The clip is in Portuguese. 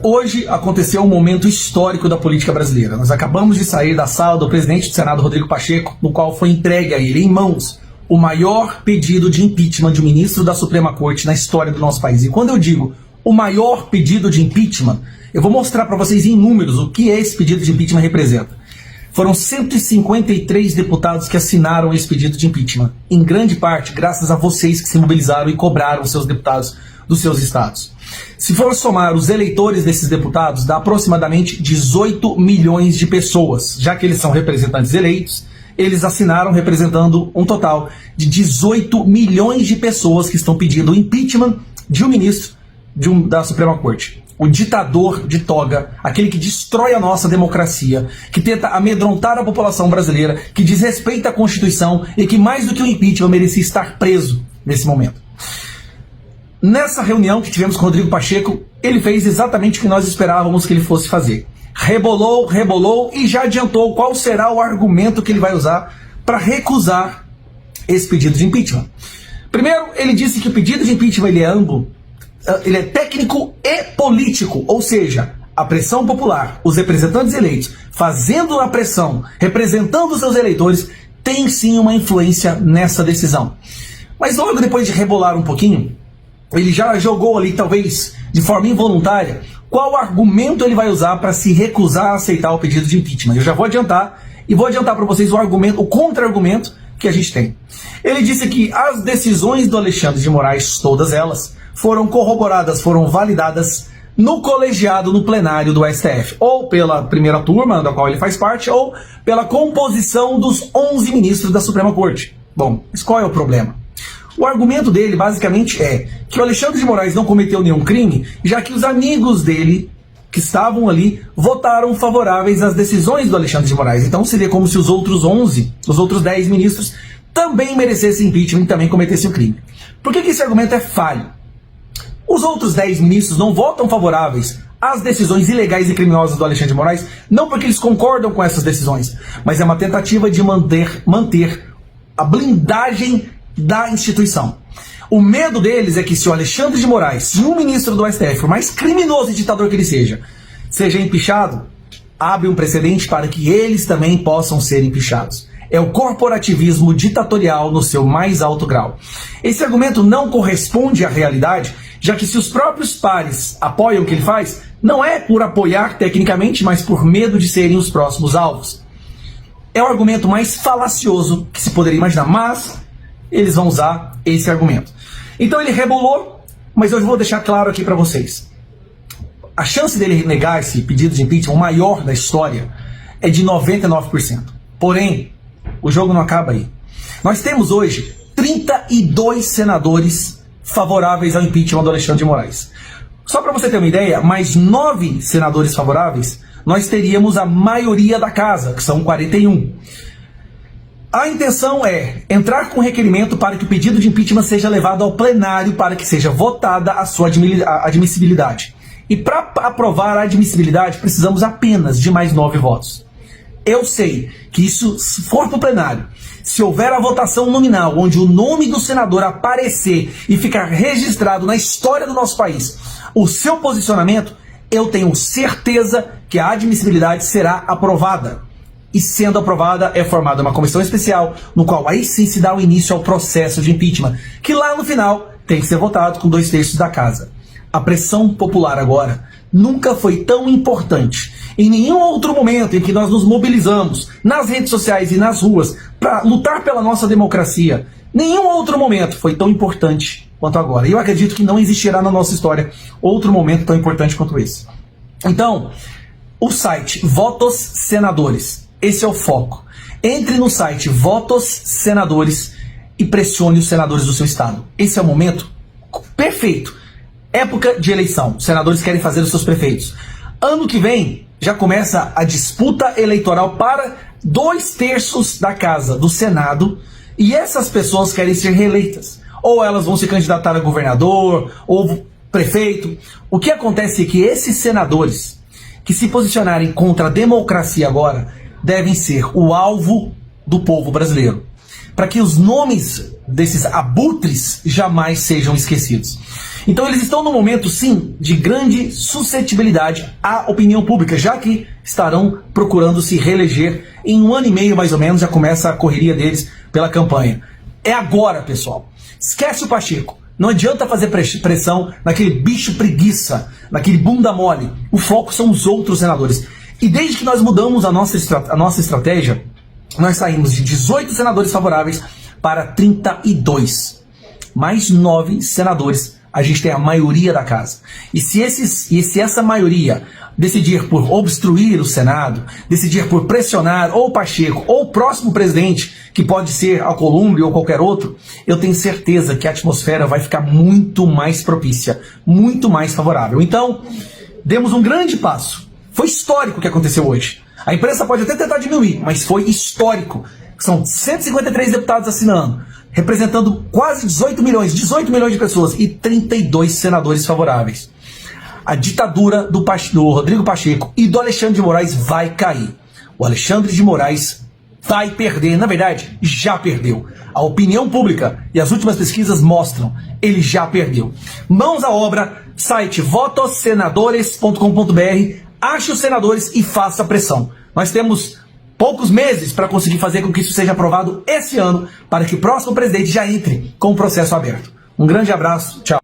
Hoje aconteceu um momento histórico da política brasileira. Nós acabamos de sair da sala do presidente do Senado, Rodrigo Pacheco, no qual foi entregue a ele em mãos o maior pedido de impeachment de um ministro da Suprema Corte na história do nosso país. E quando eu digo o maior pedido de impeachment, eu vou mostrar para vocês em números o que esse pedido de impeachment representa. Foram 153 deputados que assinaram esse pedido de impeachment, em grande parte graças a vocês que se mobilizaram e cobraram seus deputados dos seus estados. Se for somar os eleitores desses deputados, dá aproximadamente 18 milhões de pessoas. Já que eles são representantes eleitos, eles assinaram representando um total de 18 milhões de pessoas que estão pedindo o impeachment de um ministro da Suprema Corte. O ditador de toga, aquele que destrói a nossa democracia, que tenta amedrontar a população brasileira, que desrespeita a Constituição e que mais do que o impeachment merecia estar preso nesse momento. Nessa reunião que tivemos com o Rodrigo Pacheco, ele fez exatamente o que nós esperávamos que ele fosse fazer. Rebolou e já adiantou qual será o argumento que ele vai usar para recusar esse pedido de impeachment. Primeiro, ele disse que o pedido de impeachment ele é técnico e político, ou seja, a pressão popular, os representantes eleitos fazendo a pressão, representando os seus eleitores, tem sim uma influência nessa decisão. Mas logo depois de rebolar um pouquinho, ele já jogou ali, talvez de forma involuntária, qual argumento ele vai usar para se recusar a aceitar o pedido de impeachment. Eu já vou adiantar, e vou adiantar para vocês o contra-argumento que a gente tem. Ele disse que as decisões do Alexandre de Moraes, todas elas, foram corroboradas, foram validadas no colegiado, no plenário do STF, ou pela primeira turma, da qual ele faz parte, ou pela composição dos 11 ministros da Suprema Corte. Bom, mas qual é o problema? O argumento dele, basicamente, é que o Alexandre de Moraes não cometeu nenhum crime, já que os amigos dele, que estavam ali, votaram favoráveis às decisões do Alexandre de Moraes. Então seria como se os outros 10 ministros, também merecessem impeachment e também cometessem o crime. Por que esse argumento é falho? Os outros 10 ministros não votam favoráveis às decisões ilegais e criminosas do Alexandre de Moraes, não porque eles concordam com essas decisões, mas é uma tentativa de manter a blindagem da instituição. O medo deles é que se o Alexandre de Moraes, se um ministro do STF, por mais criminoso e ditador que ele seja empichado, abre um precedente para que eles também possam ser empichados. É o corporativismo ditatorial no seu mais alto grau. Esse argumento não corresponde à realidade, já que se os próprios pares apoiam o que ele faz, não é por apoiar tecnicamente, mas por medo de serem os próximos alvos. É o argumento mais falacioso que se poderia imaginar, mas eles vão usar esse argumento. Então ele rebolou, mas eu vou deixar claro aqui para vocês. A chance dele negar esse pedido de impeachment, o maior da história, é de 99%. Porém, o jogo não acaba aí. Nós temos hoje 32 senadores favoráveis ao impeachment do Alexandre de Moraes. Só para você ter uma ideia, mais 9 senadores favoráveis, nós teríamos a maioria da casa, que são 41. A intenção é entrar com requerimento para que o pedido de impeachment seja levado ao plenário para que seja votada a sua admissibilidade. E para aprovar a admissibilidade, precisamos apenas de mais 9 votos. Eu sei que isso, se for para o plenário, se houver a votação nominal, onde o nome do senador aparecer e ficar registrado na história do nosso país, o seu posicionamento, eu tenho certeza que a admissibilidade será aprovada. E sendo aprovada, é formada uma comissão especial, no qual aí sim se dá o início ao processo de impeachment, que lá no final tem que ser votado com 2/3 da casa. A pressão popular agora nunca foi tão importante. Em nenhum outro momento em que nós nos mobilizamos nas redes sociais e nas ruas para lutar pela nossa democracia, nenhum outro momento foi tão importante quanto agora. E eu acredito que não existirá na nossa história outro momento tão importante quanto esse. Então, o site Votos Senadores, esse é o foco. Entre no site Votos Senadores e pressione os senadores do seu estado. Esse é o momento perfeito. Época de eleição. Os senadores querem fazer os seus prefeitos. Ano que vem já começa a disputa eleitoral para 2/3 da casa do Senado e essas pessoas querem ser reeleitas. Ou elas vão se candidatar a governador ou prefeito. O que acontece é que esses senadores que se posicionarem contra a democracia agora devem ser o alvo do povo brasileiro. para que os nomes desses abutres jamais sejam esquecidos. Então eles estão num momento, sim, de grande suscetibilidade à opinião pública, já que estarão procurando se reeleger em 1 ano e meio, mais ou menos, já começa a correria deles pela campanha. É agora, pessoal. Esquece o Pacheco. Não adianta fazer pressão naquele bicho preguiça, naquele bunda mole. O foco são os outros senadores. E desde que nós mudamos a nossa estratégia, nós saímos de 18 senadores favoráveis para 32. Mais 9 senadores. A gente tem a maioria da casa. E se essa maioria decidir por obstruir o Senado, decidir por pressionar ou o Pacheco ou o próximo presidente, que pode ser Alcolumbre ou qualquer outro, eu tenho certeza que a atmosfera vai ficar muito mais propícia, muito mais favorável. Então, demos um grande passo. Foi histórico o que aconteceu hoje. A imprensa pode até tentar diminuir, mas foi histórico. São 153 deputados assinando, representando quase 18 milhões de pessoas e 32 senadores favoráveis. A ditadura do Rodrigo Pacheco e do Alexandre de Moraes vai cair. O Alexandre de Moraes vai perder, na verdade, já perdeu. A opinião pública e as últimas pesquisas mostram, ele já perdeu. Mãos à obra, site votossenadores.com.br, ache os senadores e faça pressão. Nós temos poucos meses para conseguir fazer com que isso seja aprovado esse ano, para que o próximo presidente já entre com o processo aberto. Um grande abraço, tchau.